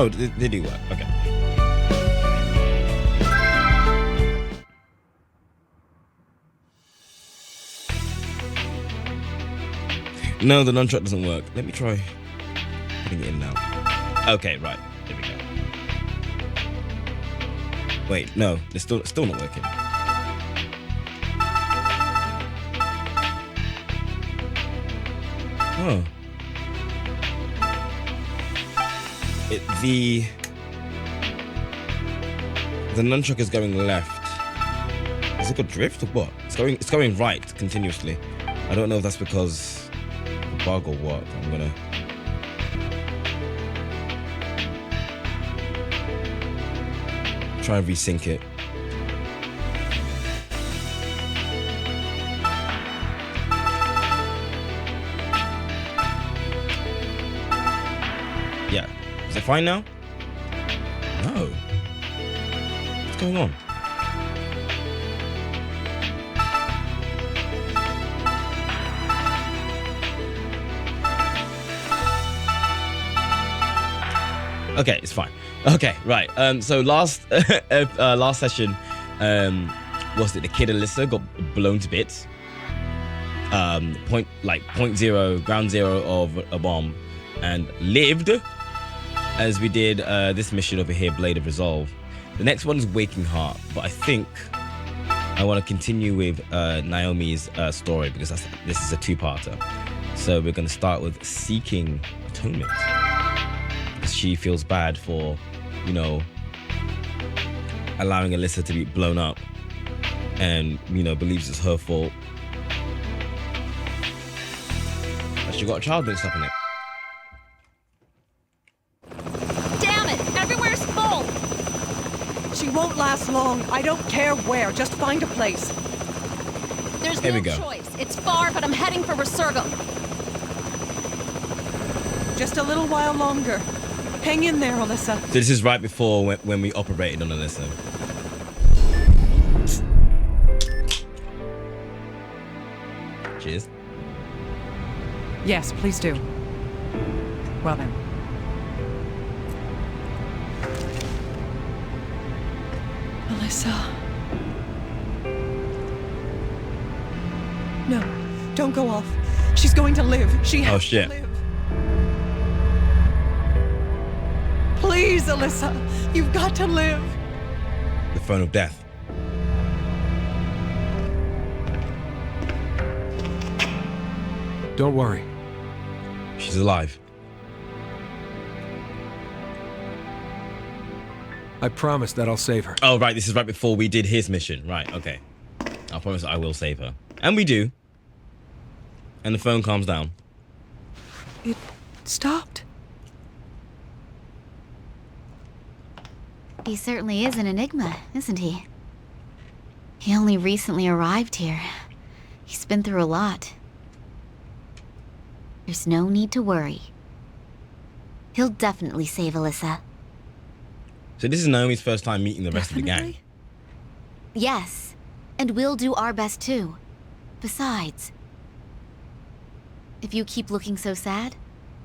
Oh, they do work. Okay. No, the nunchuck doesn't work. Let me try putting it in now. Okay, right. There we go. Wait, no, it's still not working. Oh. The nunchuck is going left. Is it got drift or what? It's going right continuously. I don't know if that's because the bug or what. I'm gonna try and resync it. Yeah. Is it fine now? No. What's going on? Okay, it's fine. Okay, right. So last session, was it the kid Alyssa got blown to bits? Point zero, ground zero of a bomb, and lived. As we did this mission over here, Blade of Resolve. The next one is Waking Heart, but I think I want to continue with Naomi's story because this is a two-parter. So we're going to start with Seeking Atonement. She feels bad for, you know, allowing Alyssa to be blown up, and you know believes it's her fault. But she got a child mixed up in it. She won't last long. I don't care where. Just find a place. There's no choice. It's far, but I'm heading for Resurgam. Just a little while longer. Hang in there, Alyssa. So this is right before when we operated on Alyssa. Cheers. Yes, please do. Well then. Alyssa. No, don't go off. She's going to live. She has to live. Please, Alyssa, you've got to live. The phone of death. Don't worry. She's alive. I promise that I'll save her. Oh, right. This is right before we did his mission. Right. Okay. I promise I will save her. And we do. And the phone calms down. It stopped. He certainly is an enigma, isn't he? He only recently arrived here. He's been through a lot. There's no need to worry. He'll definitely save Alyssa. So this is Naomi's first time meeting the rest of the gang. Yes, and we'll do our best too. Besides, if you keep looking so sad,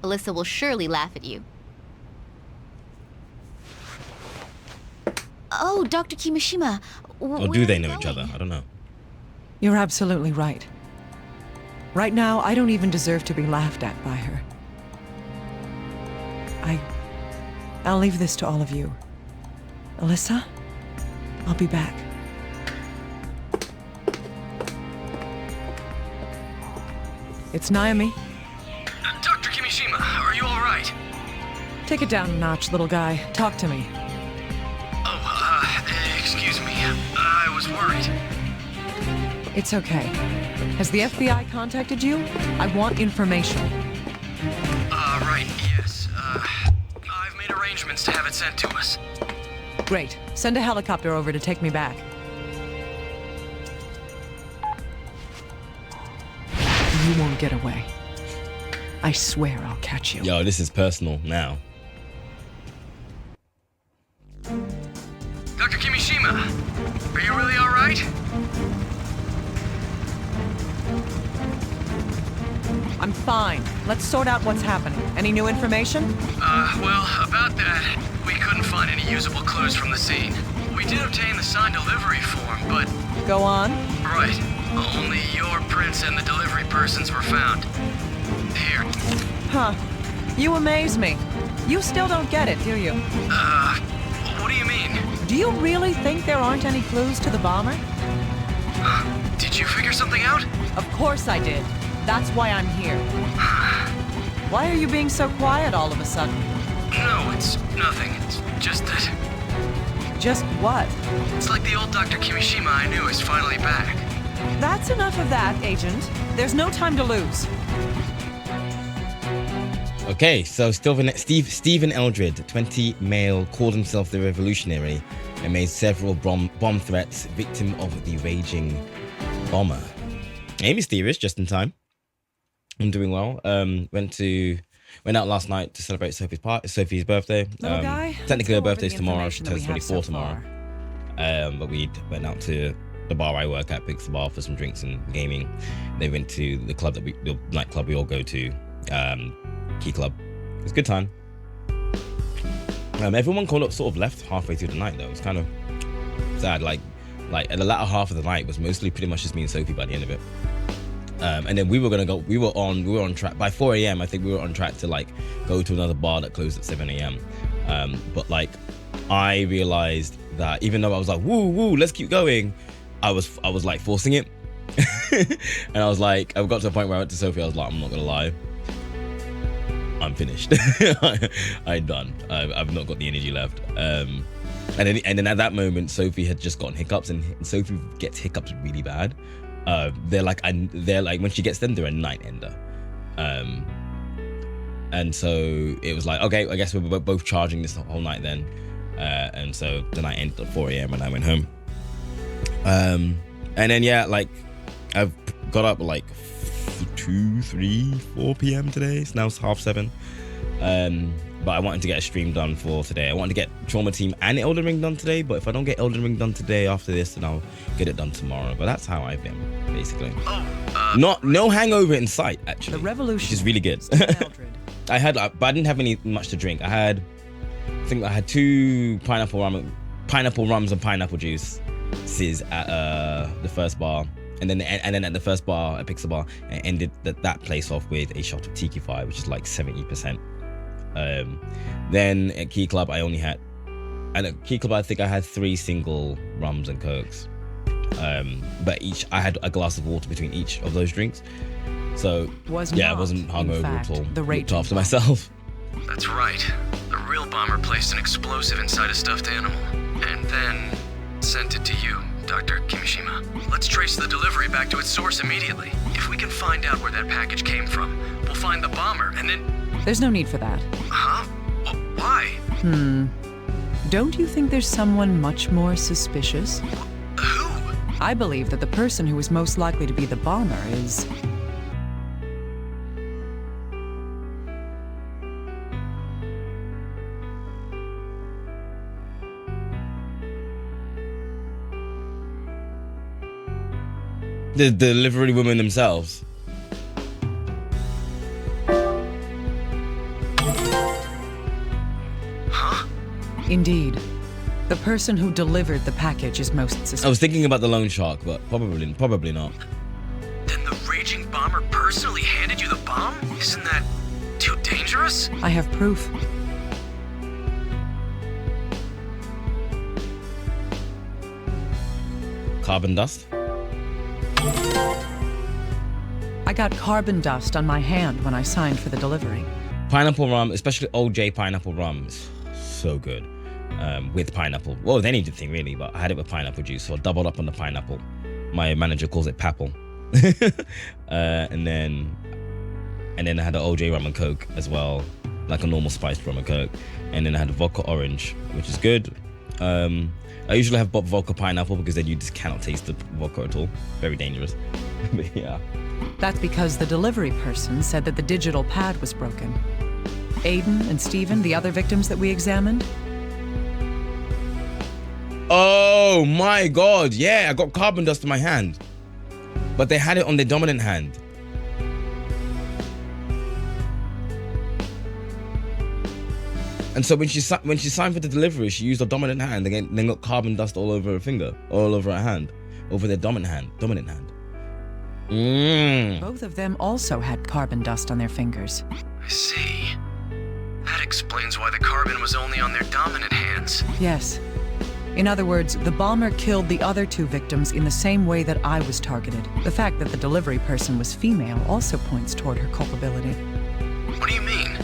Alyssa will surely laugh at you. Oh, Dr. Kimishima. Or do they know each other? I don't know. You're absolutely right. Right now, I don't even deserve to be laughed at by her. I'll leave this to all of you. Alyssa, I'll be back. It's Naomi. Dr. Kimishima, are you all right? Take it down a notch, little guy. Talk to me. Excuse me. I was worried. It's okay. Has the FBI contacted you? I want information. Right, yes. I've made arrangements to have it sent to us. Great. Send a helicopter over to take me back. You won't get away. I swear I'll catch you. Yo, this is personal now. Dr. Kimishima, are you really all right? I'm fine. Let's sort out what's happening. Any new information? Well, about that, we couldn't find any usable clues from the scene. We did obtain the signed delivery form, but... Go on. Right. Only your prints and the delivery persons were found. Here. Huh. You amaze me. You still don't get it, do you? What do you mean? Do you really think there aren't any clues to the bomber? Did you figure something out? Of course I did. That's why I'm here. Why are you being so quiet all of a sudden? No, it's nothing. It's just that... Just what? It's like the old Dr. Kimishima I knew is finally back. That's enough of that, Agent. There's no time to lose. Okay, so Stephen Eldred, 20 male, called himself the Revolutionary and made several bomb threats, victim of the raging bomber. Hey, mysterious, just in time. I'm doing well. Went out last night to celebrate Sophie's birthday. Little guy, Technically her go over birthday's the tomorrow. She information turns that we 24 have so tomorrow. But we went out to the bar I work at, Pixel Bar, for some drinks and gaming. They went to the nightclub we all go to, Key Club. It was a good time. Everyone sort of left halfway through the night though. It was kind of sad. Like at the latter half of the night was mostly pretty much just me and Sophie by the end of it. And then we were on track by 4 a.m. I think we were on track to like go to another bar that closed at 7 a.m. But like I realized that even though I was like woo, let's keep going, I was like forcing it. And I was like, I got to a point where I went to Sophie, I was like, I'm not gonna lie, I'm finished. I'm done. I've not got the energy left. And then at that moment, Sophie had just gotten hiccups, and Sophie gets hiccups really bad. They're like when she gets them, they're a night ender. And so it was like, okay, I guess we're both charging this whole night then. And so the night ended at 4 a.m. when I went home. And then yeah, like I've got up like 2, 3, 4 p.m. today. So now it's 7:30. But I wanted to get a stream done for today. I wanted to get Trauma Team and Elden Ring done today, but if I don't get Elden Ring done today after this, then I'll get it done tomorrow. But that's how I've been, basically. No hangover in sight, actually. The revolution, which is really good. I had, but I didn't have much to drink. I think I had 2 pineapple rums and pineapple juices at the first bar. And then at the first bar, at Pixel Bar, I ended that place off with a shot of Tiki Fire, which is like 70%. Then at Key Club, I think I had 3 single rums and cokes. But I had a glass of water between each of those drinks. So I wasn't hungover at all. Looked after myself. That's right. The real bomber placed an explosive inside a stuffed animal, and then sent it to you, Dr. Kimishima. Let's trace the delivery back to its source immediately. If we can find out where that package came from, we'll find the bomber, and then... There's no need for that. Huh? Well, why? Don't you think there's someone much more suspicious? Who? I believe that the person who is most likely to be the bomber is... the delivery women themselves. Huh? Indeed. The person who delivered the package is most suspicious. I was thinking about the loan shark, but probably not. Then the raging bomber personally handed you the bomb? Isn't that too dangerous? I have proof. Carbon dust. I got carbon dust on my hand when I signed for the delivery. Pineapple rum, especially Old J pineapple rum, is so good. With pineapple. Well, with anything really, but I had it with pineapple juice, so I doubled up on the pineapple. My manager calls it papple. and then I had the Old J rum and coke as well, like a normal spiced rum and coke. And then I had the vodka orange, which is good. I usually have vodka pineapple because then you just cannot taste the vodka at all. Very dangerous. But yeah. That's because the delivery person said that the digital pad was broken. Aiden and Steven, the other victims that we examined. Oh my god, yeah, I got carbon dust in my hand. But they had it on their dominant hand. And so when she signed for the delivery, she used her dominant hand again, then got carbon dust all over her finger, all over her hand, over their dominant hand. Both of them also had carbon dust on their fingers. I see. That explains why the carbon was only on their dominant hands. Yes. In other words, the bomber killed the other 2 victims in the same way that I was targeted. The fact that the delivery person was female also points toward her culpability. What do you mean?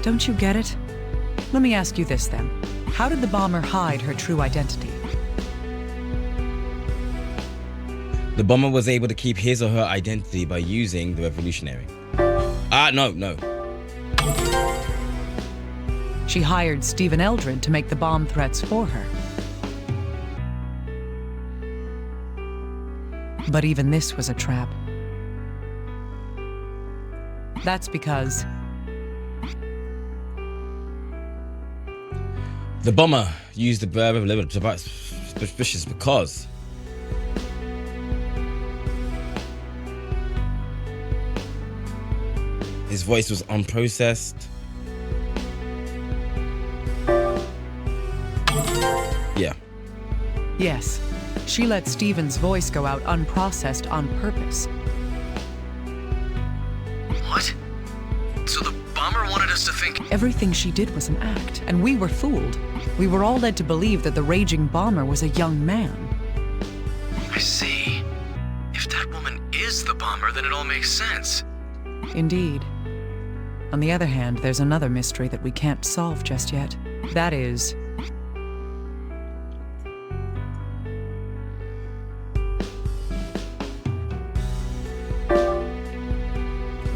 Don't you get it? Let me ask you this then. How did the bomber hide her true identity? The bomber was able to keep his or her identity by using the revolutionary. No. She hired Stephen Eldred to make the bomb threats for her. But even this was a trap. That's because the bomber used the revolutionary to suspicious because his voice was unprocessed. Yeah. Yes, she let Stephen's voice go out unprocessed on purpose. What? So the bomber wanted us to think... Everything she did was an act, and we were fooled. We were all led to believe that the raging bomber was a young man. I see. If that woman is the bomber, then it all makes sense. Indeed. On the other hand, there's another mystery that we can't solve just yet. That is...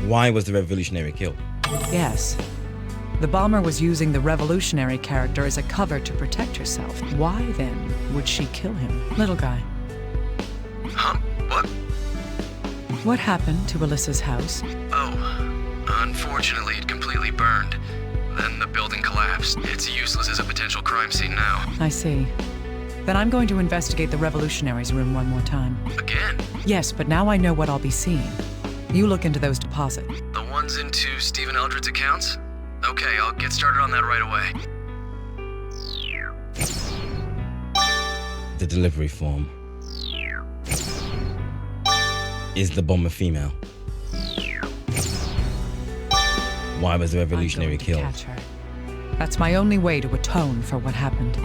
why was the revolutionary killed? Yes. The bomber was using the revolutionary character as a cover to protect herself. Why, then, would she kill him? Little guy. Huh? What? What happened to Alyssa's house? Oh, unfortunately it completely burned. Then the building collapsed. It's useless as a potential crime scene now. I see. Then I'm going to investigate the revolutionary's room one more time. Again? Yes, but now I know what I'll be seeing. You look into those deposits. The ones into Stephen Eldred's accounts? Okay, I'll get started on that right away. The delivery form. Is the bomber female? Why was the revolutionary I'm going to killed? catch her. That's my only way to atone for what happened.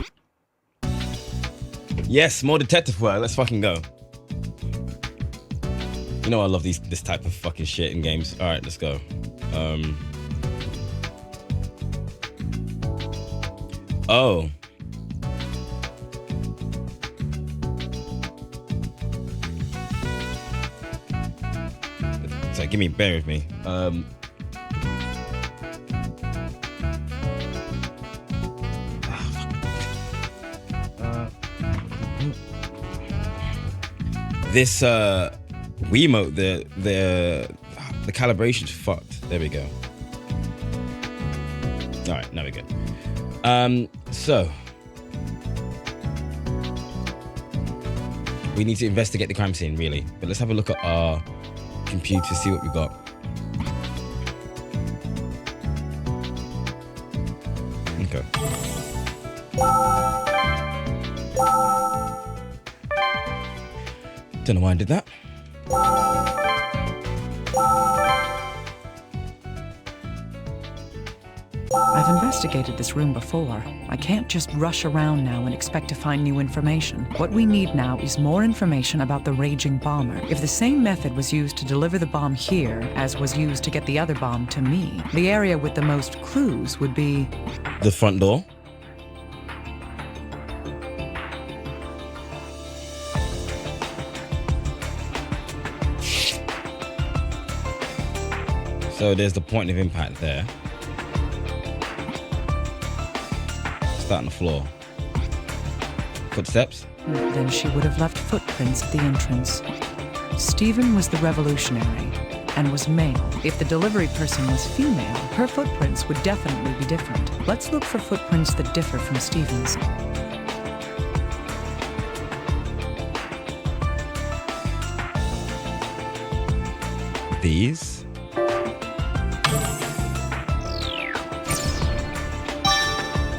Yes, more detective work. Let's fucking go. You know I love this type of fucking shit in games. All right, let's go. Oh. So bear with me. This Wiimote, the calibration's fucked. There we go. All right, now we're good. So we need to investigate the crime scene, really. But let's have a look at our computer, see what we got. Okay. Don't know why I did that. I've investigated this room before. I can't just rush around now and expect to find new information. What we need now is more information about the raging bomber. If the same method was used to deliver the bomb here as was used to get the other bomb to me, the area with the most clues would be... the front door. So there's the point of impact there. Start on the floor. Footsteps. Then she would have left footprints at the entrance. Stephen was the revolutionary and was male. If the delivery person was female, her footprints would definitely be different. Let's look for footprints that differ from Stephen's. These.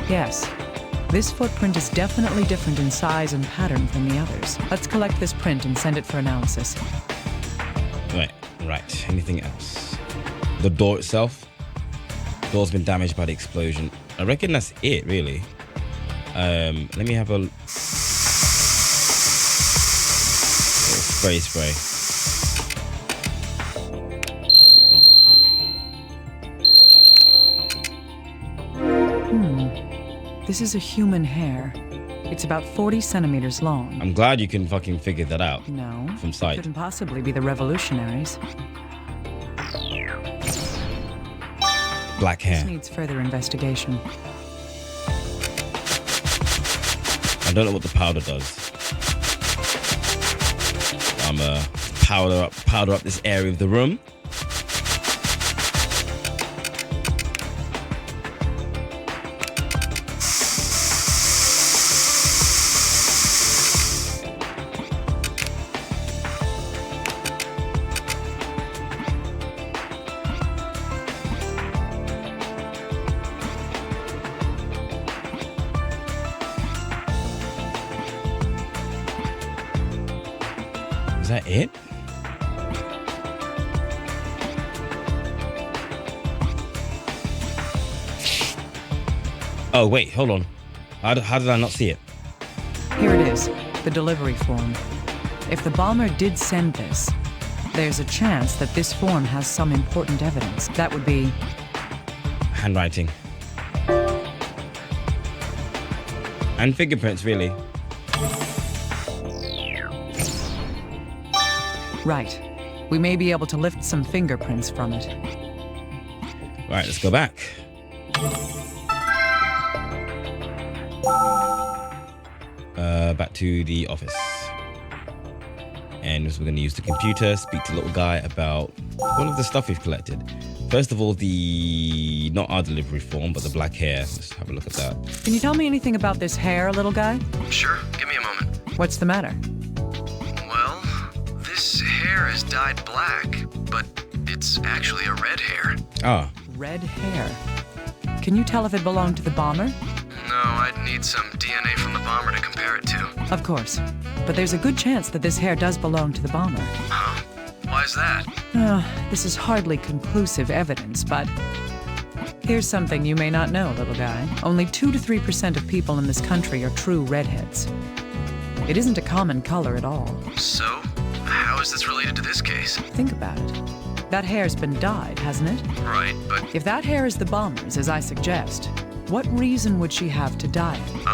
Yes. This footprint is definitely different in size and pattern from the others. Let's collect this print and send it for analysis. Right. Anything else? The door itself? Door's been damaged by the explosion. I reckon that's it, really. Let me have a spray. This is a human hair. It's about 40 centimeters long. I'm glad you can fucking figure that out. No, from sight. Couldn't possibly be the revolutionaries. Black hair. This needs further investigation. I don't know what the powder does. I'm powder up this area of the room. Is that it? Oh, wait, hold on. How did I not see it? Here it is, the delivery form. If the bomber did send this, there's a chance that this form has some important evidence. That would be... Handwriting. And fingerprints, really. Right. We may be able to lift some fingerprints from it. Right, let's go back. Back to the office. And we're going to use the computer, speak to the little guy about all of the stuff we've collected. First of all, not our delivery form, but the black hair. Let's have a look at that. Can you tell me anything about this hair, little guy? Sure, give me a moment. What's the matter? Well, this hair is dyed black, but it's actually a red hair. Ah, Red hair. Can you tell if it belonged to the bomber? No, I'd need some DNA from the bomber to compare it to. Of course. But there's a good chance that this hair does belong to the bomber. Huh? Why is that? This is hardly conclusive evidence, but here's something you may not know, little guy. Only 2 to 3% of people in this country are true redheads. It isn't a common color at all. So, how is this related to this case? Think about it. That hair's been dyed, hasn't it? Right, but, If that hair is the bomber's, as I suggest, what reason would she have to dye it?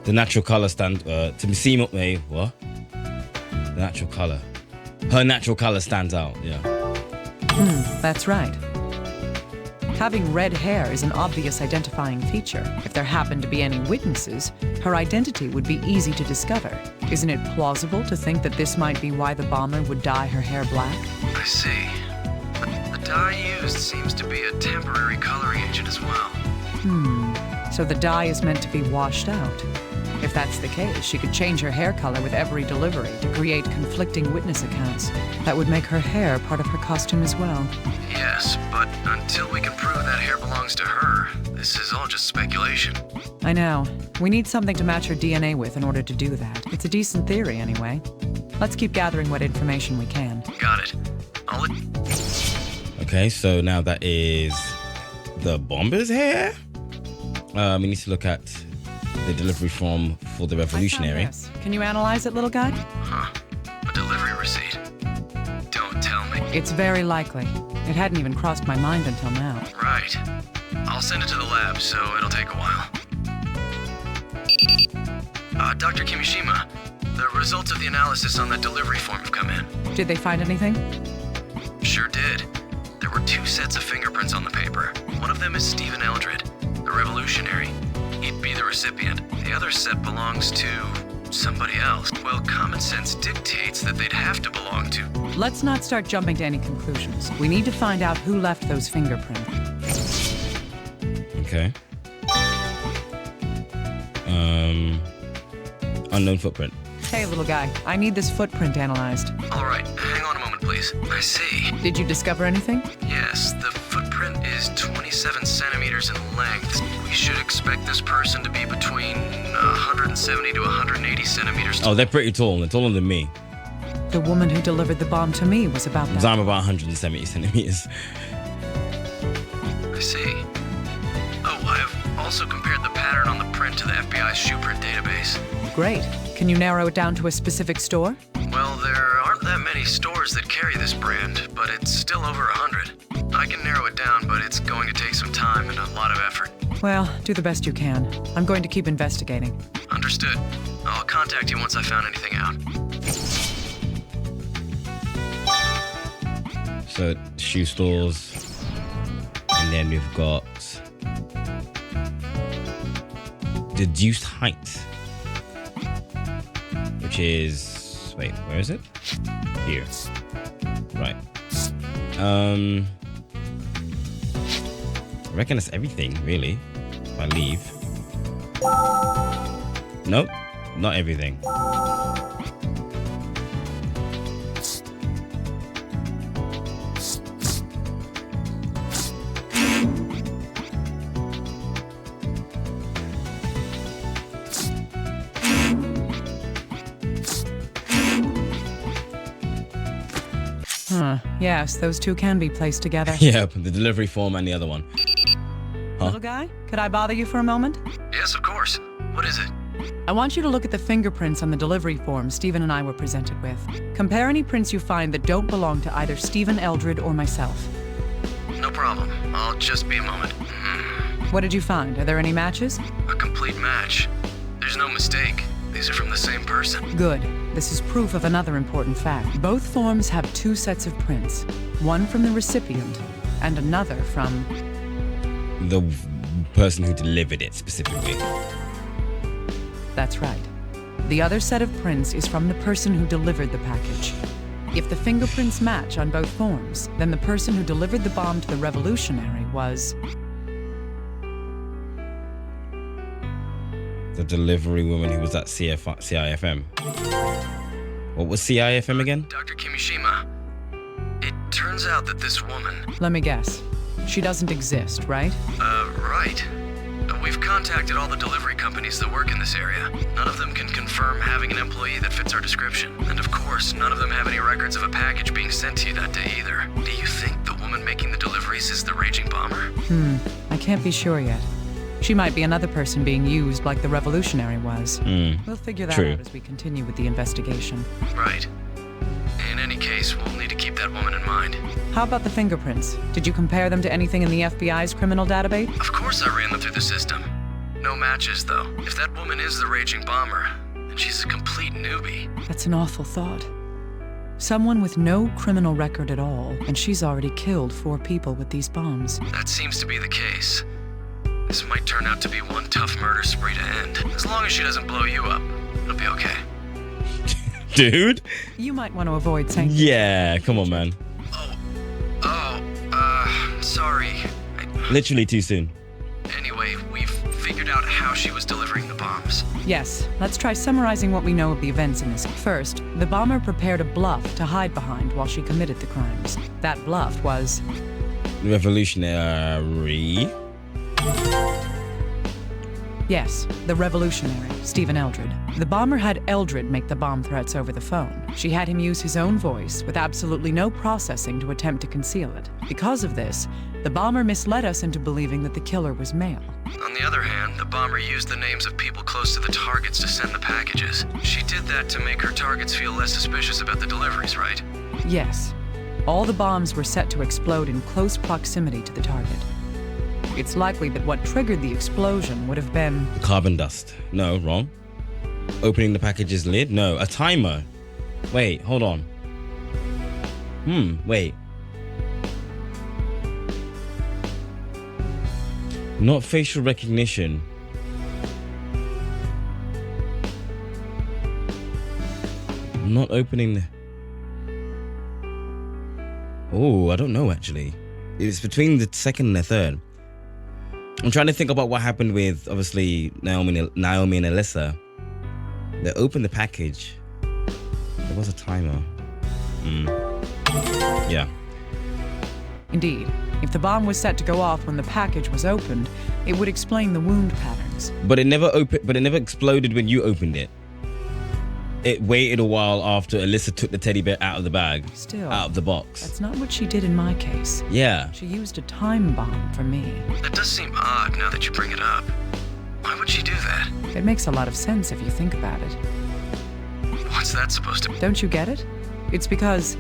the natural color stand. What? The natural color. Her natural color stands out. Yeah. That's right. Having red hair is an obvious identifying feature. If there happened to be any witnesses, her identity would be easy to discover. Isn't it plausible to think that this might be why the bomber would dye her hair black? I see. The dye used seems to be a temporary coloring agent as well. So the dye is meant to be washed out. If that's the case, she could change her hair color with every delivery to create conflicting witness accounts. That would make her hair part of her costume as well. Yes, but until we can prove that hair belongs to her, this is all just speculation. I know. We need something to match her DNA with in order to do that. It's a decent theory, anyway. Let's keep gathering what information we can. Got it. Okay, so now that is the bomber's hair. We need to look at the delivery form for the revolutionary. I found this. Can you analyze it, little guy? Huh. A delivery receipt. Don't tell me. It's very likely. It hadn't even crossed my mind until now. Right. I'll send it to the lab, so it'll take a while. Dr. Kimishima, the results of the analysis on the delivery form have come in. Did they find anything? Sure did. There were 2 sets of fingerprints on the paper. One of them is Stephen Eldred, the revolutionary. He'd be the recipient. The other set belongs to somebody else. Well, common sense dictates that they'd have to belong to. Let's not start jumping to any conclusions. We need to find out who left those fingerprints. Okay. Unknown footprint. Hey, little guy, I need this footprint analyzed. All right, hang on a moment, please. I see. Did you discover anything? Yes, the footprint is 27 centimeters in length. We should expect this person to be between 170 to 180 centimeters tall. Oh, they're pretty tall. They're taller than me. The woman who delivered the bomb to me was about that. I'm about 170 centimeters. I see. Oh, I've also compared the pattern on the print to the FBI's shoe print database. Great. Can you narrow it down to a specific store? Well, there aren't that many stores that carry this brand, but it's still over 100. I can narrow it down, but it's going to take some time and a lot of effort. Well, do the best you can. I'm going to keep investigating. Understood. I'll contact you once I found anything out. So, shoe stores. And then we've got Deduced Height, which is, wait, where is it? Here. Right. I reckon that's everything, really. If I leave. Nope, not everything. Yes, those two can be placed together. Yeah, the delivery form and the other one. Huh? Little guy, could I bother you for a moment? Yes, of course. What is it? I want you to look at the fingerprints on the delivery form Stephen and I were presented with. Compare any prints you find that don't belong to either Stephen Eldred or myself. No problem. I'll just be a moment. What did you find? Are there any matches? A complete match. There's no mistake. These are from the same person. Good. This is proof of another important fact. Both forms have two sets of prints. One from the recipient and another from... The person who delivered it, specifically. That's right. The other set of prints is from the person who delivered the package. If the fingerprints match on both forms, then the person who delivered the bomb to the revolutionary was... the delivery woman who was at CIFM. What was CIFM again? Dr. Kimishima, it turns out that this woman... Let me guess. She doesn't exist, right? Right. We've contacted all the delivery companies that work in this area. None of them can confirm having an employee that fits our description. And of course, none of them have any records of a package being sent to you that day either. Do you think the woman making the deliveries is the raging bomber? I can't be sure yet. She might be another person being used like the revolutionary was. We'll figure that out as we continue with the investigation. Right. In any case, we'll need to keep that woman in mind. How about the fingerprints? Did you compare them to anything in the FBI's criminal database? Of course I ran them through the system. No matches, though. If that woman is the raging bomber, then she's a complete newbie. That's an awful thought. Someone with no criminal record at all, and she's already killed 4 people with these bombs. That seems to be the case. This might turn out to be one tough murder spree to end. As long as she doesn't blow you up, it'll be okay. Dude? You might want to avoid saying... Yeah, come on, man. Sorry. Literally too soon. Anyway, we've figured out how she was delivering the bombs. Yes, let's try summarizing what we know of the events in this. First, the bomber prepared a bluff to hide behind while she committed the crimes. That bluff was... revolutionary. Yes, the revolutionary, Stephen Eldred. The bomber had Eldred make the bomb threats over the phone. She had him use his own voice with absolutely no processing to attempt to conceal it. Because of this, the bomber misled us into believing that the killer was male. On the other hand, the bomber used the names of people close to the targets to send the packages. She did that to make her targets feel less suspicious about the deliveries, right? Yes. All the bombs were set to explode in close proximity to the target. It's likely that what triggered the explosion would have been... Carbon dust. No, wrong. Opening the package's lid? No, a timer. Wait, hold on. Wait. Not facial recognition. Not opening the... Oh, I don't know, actually. It's between the second and the third. I'm trying to think about what happened with, obviously, Naomi and Alyssa. They opened the package. There was a timer. Yeah. Indeed, if the bomb was set to go off when the package was opened, it would explain the wound patterns. But it never exploded when you opened it. It waited a while after Alyssa took the teddy bear out of the bag. Still, out of the box. That's not what she did in my case. Yeah. She used a time bomb for me. That does seem odd now that you bring it up. Why would she do that? It makes a lot of sense if you think about it. What's that supposed to mean? Don't you get it? It's because...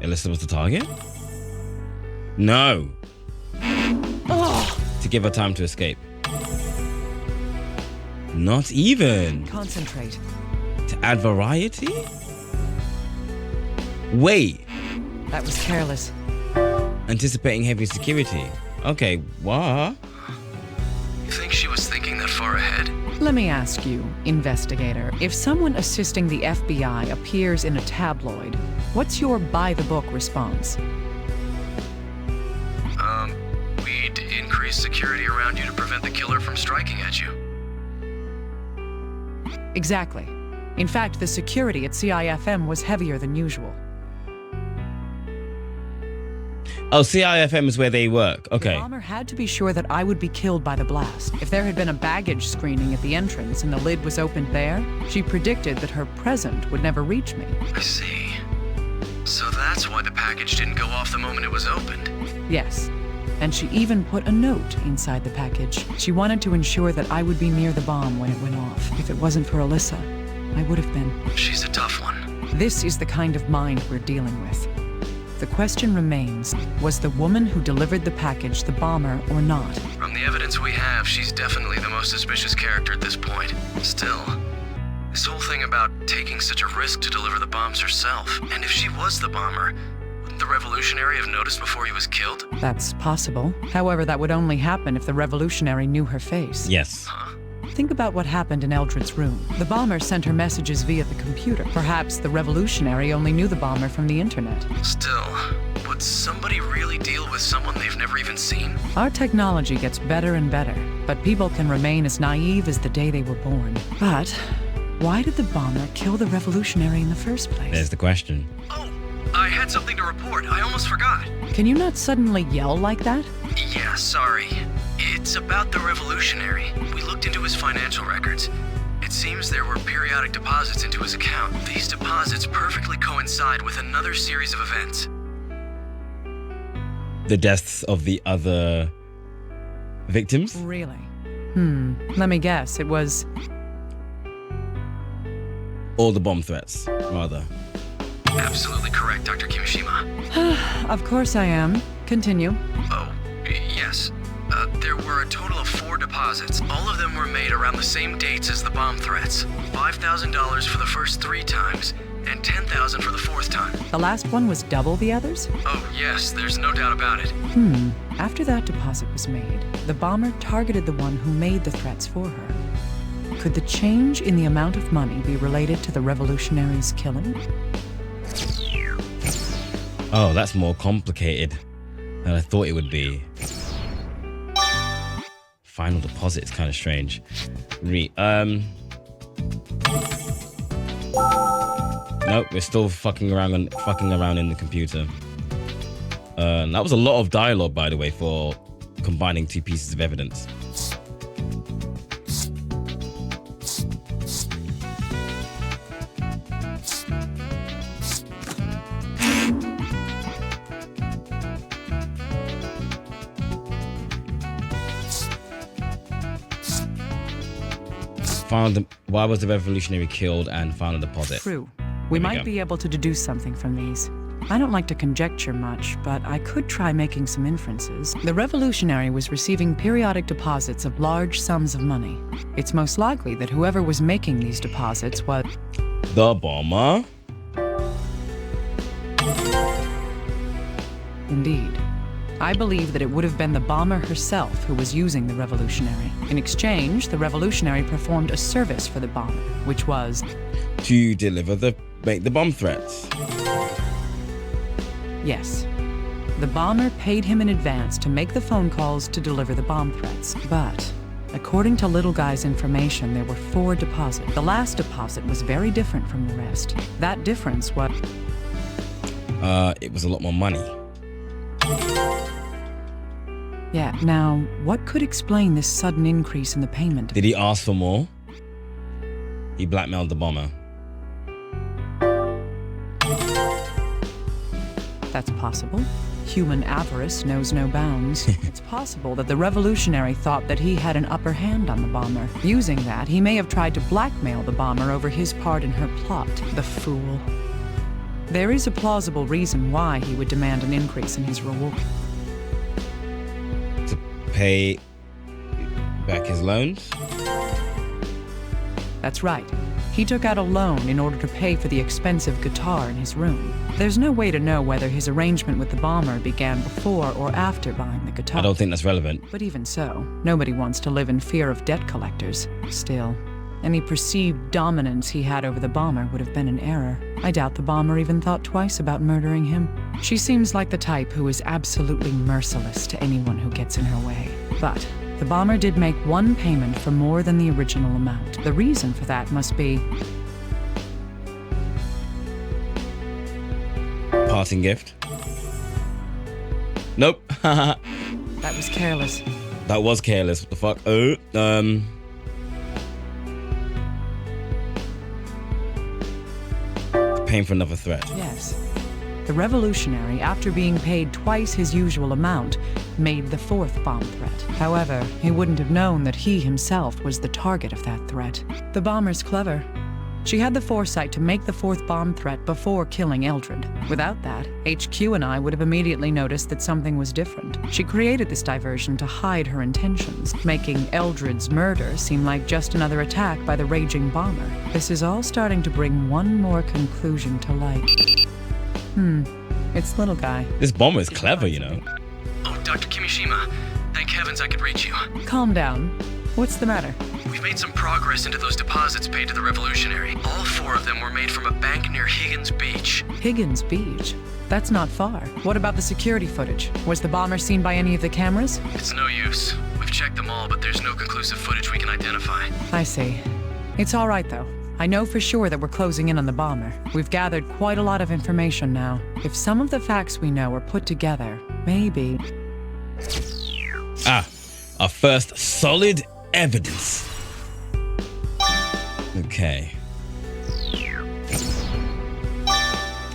Alyssa was the target? No. To give her time to escape. Not even. Concentrate. To add variety? Wait. That was careless. Anticipating heavy security. Okay, what? You think she was thinking that far ahead? Let me ask you, investigator, if someone assisting the FBI appears in a tabloid, what's your by-the-book response? We'd increase security around you to prevent the killer from striking at you. Exactly. In fact, the security at CIFM was heavier than usual. Oh, CIFM is where they work. Okay. The bomber had to be sure that I would be killed by the blast. If there had been a baggage screening at the entrance and the lid was opened there, she predicted that her present would never reach me. I see. So that's why the package didn't go off the moment it was opened. Yes. And she even put a note inside the package. She wanted to ensure that I would be near the bomb when it went off. If it wasn't for Alyssa, I would have been. She's a tough one. This is the kind of mind we're dealing with. The question remains, was the woman who delivered the package the bomber or not? From the evidence we have, she's definitely the most suspicious character at this point. Still, this whole thing about taking such a risk to deliver the bombs herself, and if she was the bomber, wouldn't the revolutionary have noticed before he was killed? That's possible. However, that would only happen if the revolutionary knew her face. Yes. Huh? Think about what happened in Eldred's room. The bomber sent her messages via the computer. Perhaps the revolutionary only knew the bomber from the internet. Still, would somebody really deal with someone they've never even seen? Our technology gets better and better, but people can remain as naive as the day they were born. But why did the bomber kill the revolutionary in the first place? There's the question. Oh, I had something to report. I almost forgot. Can you not suddenly yell like that? Yeah, sorry. It's about the revolutionary. We looked into his financial records. It seems there were periodic deposits into his account. These deposits perfectly coincide with another series of events. The deaths of the other victims? Really? Let me guess. It was... Or the bomb threats, rather. Absolutely correct, Dr. Kimishima. Of course I am. Continue. Oh, yes. There were a total of 4 deposits. All of them were made around the same dates as the bomb threats. $5,000 for the first 3 times, and $10,000 for the 4th time. The last one was double the others? Oh, yes, there's no doubt about it. After that deposit was made, the bomber targeted the one who made the threats for her. Could the change in the amount of money be related to the revolutionary's killing? Oh, that's more complicated than I thought it would be. Final deposit is kind of strange. Nope, we're still fucking around in the computer. That was a lot of dialogue, by the way, for combining 2 pieces of evidence. Why was the revolutionary killed and found a deposit? True. We might be able to deduce something from these. I don't like to conjecture much, but I could try making some inferences. The revolutionary was receiving periodic deposits of large sums of money. It's most likely that whoever was making these deposits was... The bomber? Indeed. I believe that it would have been the bomber herself who was using the revolutionary. In exchange, the revolutionary performed a service for the bomber, which was... to make the bomb threats. Yes. The bomber paid him in advance to make the phone calls to deliver the bomb threats. But according to Little Guy's information, there were 4 deposits. The last deposit was very different from the rest. That difference was... It was a lot more money. Yeah, now, what could explain this sudden increase in the payment? Did he ask for more? He blackmailed the bomber. That's possible. Human avarice knows no bounds. It's possible that the revolutionary thought that he had an upper hand on the bomber. Using that, he may have tried to blackmail the bomber over his part in her plot. The fool. There is a plausible reason why he would demand an increase in his reward. To pay back his loans? That's right. He took out a loan in order to pay for the expensive guitar in his room. There's no way to know whether his arrangement with the bomber began before or after buying the guitar. I don't think that's relevant. But even so, nobody wants to live in fear of debt collectors. Still, any perceived dominance he had over the bomber would have been an error. I doubt the bomber even thought twice about murdering him. She seems like the type who is absolutely merciless to anyone who gets in her way. But the bomber did make one payment for more than the original amount. The reason for that must be... Parting gift? Nope. That was careless. That was careless. What the fuck? Paying for another threat. Yes. The revolutionary, after being paid twice his usual amount, made the 4th bomb threat. However, he wouldn't have known that he himself was the target of that threat. The bomber's clever. She had the foresight to make the 4th bomb threat before killing Eldred. Without that, HQ and I would have immediately noticed that something was different. She created this diversion to hide her intentions, making Eldred's murder seem like just another attack by the raging bomber. This is all starting to bring one more conclusion to light. It's Little Guy. This bomber is clever, you know. Oh, Dr. Kimishima. Thank heavens I could reach you. Calm down. What's the matter? We've made some progress into those deposits paid to the Revolutionary. All 4 of them were made from a bank near Higgins Beach. Higgins Beach? That's not far. What about the security footage? Was the bomber seen by any of the cameras? It's no use. We've checked them all, but there's no conclusive footage we can identify. I see. It's all right, though. I know for sure that we're closing in on the bomber. We've gathered quite a lot of information now. If some of the facts we know are put together, maybe... Our first solid evidence. Okay.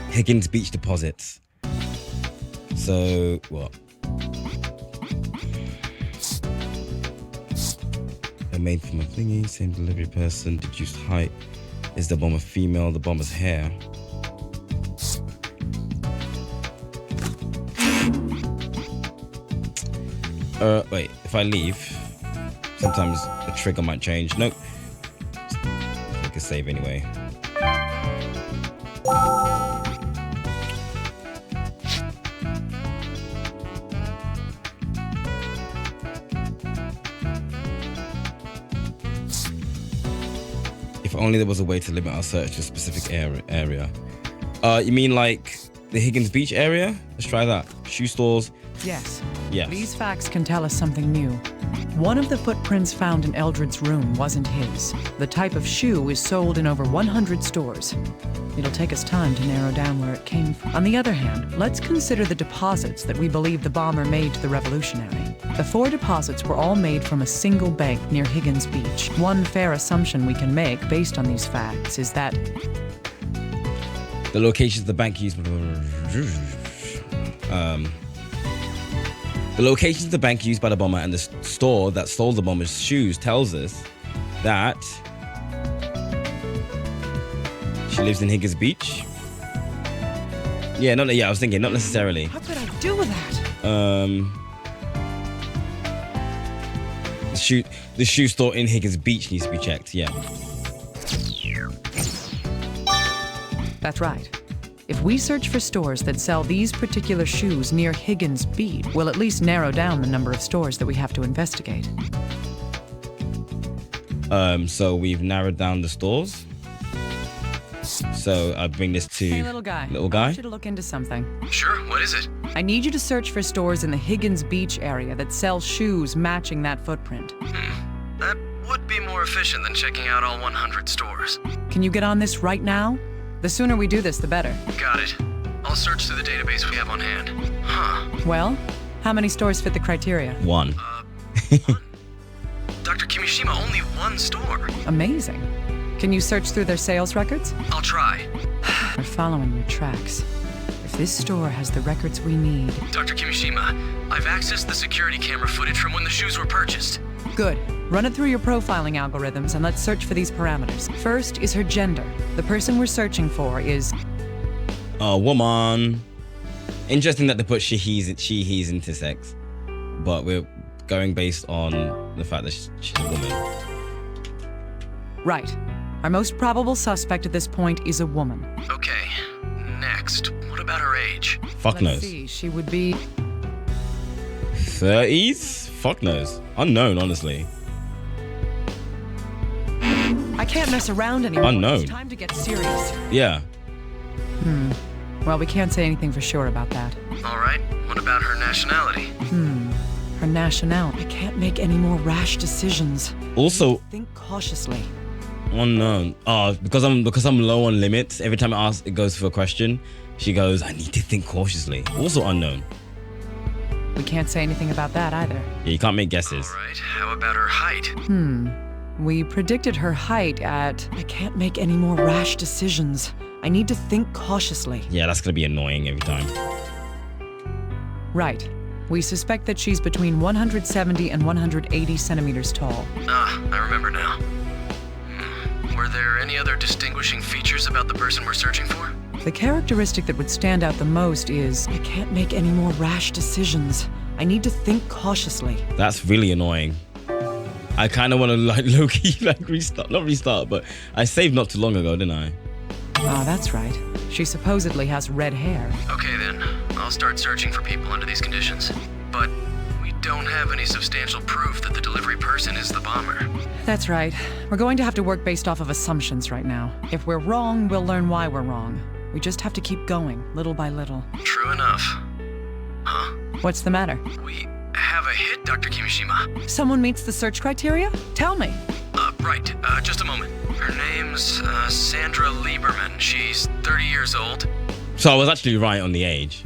Higgins Beach deposits. So, what? They're made from a thingy, same delivery person, deduced height. Is the bomber female? The bomber's hair. Wait, if I leave, sometimes the trigger might change. Nope. Click a save anyway. If only there was a way to limit our search to a specific area. You mean like the Higgins Beach area? Let's try that. Shoe stores. Yes. Yes. These facts can tell us something new. One of the footprints found in Eldred's room wasn't his. The type of shoe is sold in over 100 stores. It'll take us time to narrow down where it came from. On the other hand, let's consider the deposits that we believe the bomber made to the Revolutionary. The 4 deposits were all made from a single bank near Higgins Beach. One fair assumption we can make based on these facts is that the locations of the bank used. The locations of the bank used by the bomber and the store that sold the bomber's shoes tells us that she lives in Higgins Beach. Yeah, I was thinking, not necessarily. How could I do that? The shoe store in Higgins Beach needs to be checked. Yeah. That's right. If we search for stores that sell these particular shoes near Higgins Beach, we'll at least narrow down the number of stores that we have to investigate. So we've narrowed down the stores. So I bring this to Hey, little guy. Little I guy? want you to look into something. Sure, what is it? I need you to search for stores in the Higgins Beach area that sell shoes matching that footprint. That would be more efficient than checking out all 100 stores. Can you get on this right now? The sooner we do this, the better. Got it. I'll search through the database we have on hand. Huh. Well, how many stores fit the criteria? 1. One? Dr. Kimishima, only one store. Amazing. Can you search through their sales records? I'll try. We're following your tracks. If this store has the records we need... Dr. Kimishima, I've accessed the security camera footage from when the shoes were purchased. Good. Run it through your profiling algorithms and let's search for these parameters. First is her gender. The person we're searching for is... A woman. Interesting that they put she, he's intersex. But we're going based on the fact that she's a woman. Right. Our most probable suspect at this point is a woman. Okay, next. What about her age? Fuck Let's knows. see. She would be... 30s? Fuck knows. Unknown, honestly. I can't mess around anymore. Unknown. It's time to get serious. Yeah. Well, we can't say anything for sure about that. All right, what about her nationality? Her nationality. I can't make any more rash decisions. Also, Think cautiously. unknown. Because I'm low on limits. Every time it goes for a question, she goes, I need to think cautiously. Also unknown. We can't say anything about that either. Yeah, you can't make guesses. All right, how about her height? We predicted her height at... I can't make any more rash decisions. I need to think cautiously. Yeah, that's gonna be annoying every time. Right. We suspect that she's between 170 and 180 centimeters tall. I remember now. Were there any other distinguishing features about the person we're searching for? The characteristic that would stand out the most is... I can't make any more rash decisions. I need to think cautiously. That's really annoying. I kind of want to like low-key like restart, not restart, but I saved not too long ago, didn't I? Ah, that's right. She supposedly has red hair. Okay then, I'll start searching for people under these conditions. But we don't have any substantial proof that the delivery person is the bomber. That's right. We're going to have to work based off of assumptions right now. If we're wrong, we'll learn why we're wrong. We just have to keep going, little by little. True enough. Huh? What's the matter? We have a hit, Dr. Kimishima. Someone meets the search criteria? Tell me. Right, just a moment. Her name's Sandra Lieberman. She's 30 years old. So I was actually right on the age.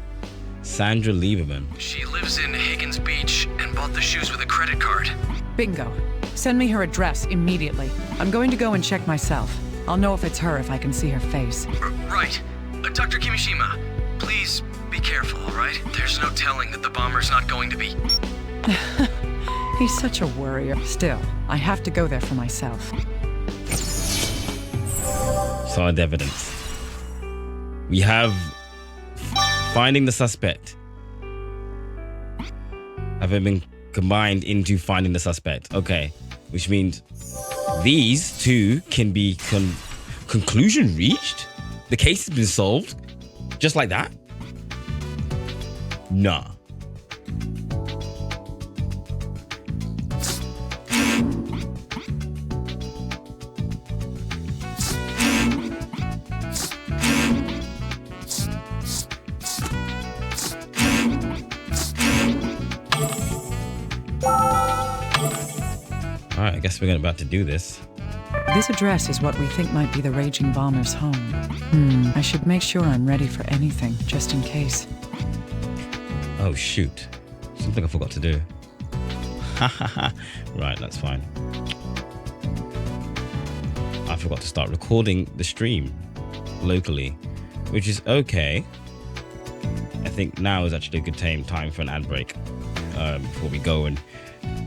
Sandra Lieberman. She lives in Higgins Beach and bought the shoes with a credit card. Bingo. Send me her address immediately. I'm going to go and check myself. I'll know if it's her if I can see her face. Right. Dr. Kimishima, please be careful, all right? There's no telling that the bomber's not going to be. He's such a worrier. Still, I have to go there for myself. Solid evidence. We have finding the suspect. Have it been combined into finding the suspect? Okay, which means these two can be conclusion reached. The case has been solved, just like that. Nah. Alright, I guess we're about to do this. This address is what we think might be the Raging Bomber's home. I should make sure I'm ready for anything, just in case. Oh shoot. Something I forgot to do. Right, that's fine. I forgot to start recording the stream locally, which is okay. I think now is actually a good time for an ad break before we go and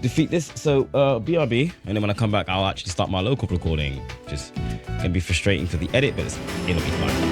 defeat this. So BRB, and then when I come back, I'll actually start my local recording. Just gonna be frustrating for the edit, but it'll be fine.